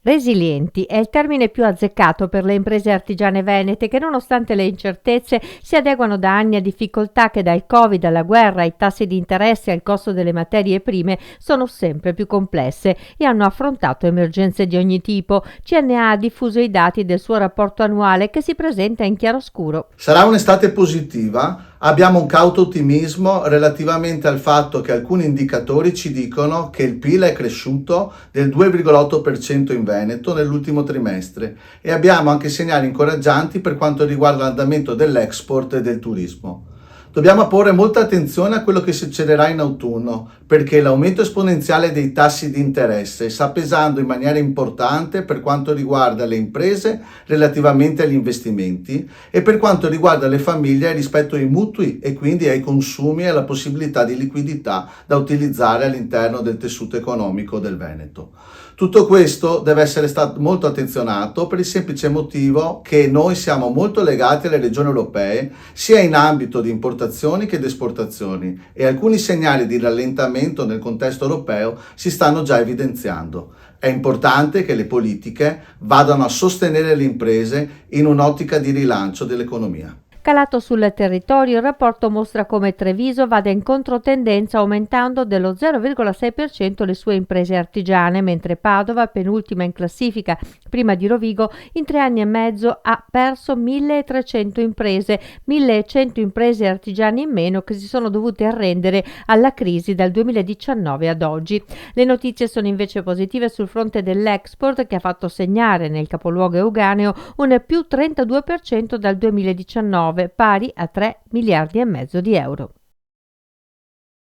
Resilienti è il termine più azzeccato per le imprese artigiane venete che, nonostante le incertezze, si adeguano da anni a difficoltà che dal Covid alla guerra, ai tassi di interesse e al costo delle materie prime sono sempre più complesse e hanno affrontato emergenze di ogni tipo. CNA ha diffuso i dati del suo rapporto annuale che si presenta in chiaroscuro. Sarà un'estate positiva? Abbiamo un cauto ottimismo relativamente al fatto che alcuni indicatori ci dicono che il PIL è cresciuto del 2,8% in Veneto nell'ultimo trimestre e abbiamo anche segnali incoraggianti per quanto riguarda l'andamento dell'export e del turismo. Dobbiamo porre molta attenzione a quello che succederà in autunno, perché l'aumento esponenziale dei tassi di interesse sta pesando in maniera importante per quanto riguarda le imprese relativamente agli investimenti e per quanto riguarda le famiglie rispetto ai mutui e quindi ai consumi e alla possibilità di liquidità da utilizzare all'interno del tessuto economico del Veneto. Tutto questo deve essere stato molto attenzionato per il semplice motivo che noi siamo molto legati alle regioni europee sia in ambito di importazioni che di esportazioni e alcuni segnali di rallentamento nel contesto europeo si stanno già evidenziando. È importante che le politiche vadano a sostenere le imprese in un'ottica di rilancio dell'economia. Calato sul territorio, il rapporto mostra come Treviso vada in controtendenza aumentando dello 0,6% le sue imprese artigiane, mentre Padova, penultima in classifica prima di Rovigo, in 3 anni e mezzo ha perso 1.300 imprese, 1.100 imprese artigiane in meno che si sono dovute arrendere alla crisi dal 2019 ad oggi. Le notizie sono invece positive sul fronte dell'export che ha fatto segnare nel capoluogo euganeo un più 32% dal 2019, pari a 3 miliardi e mezzo di euro.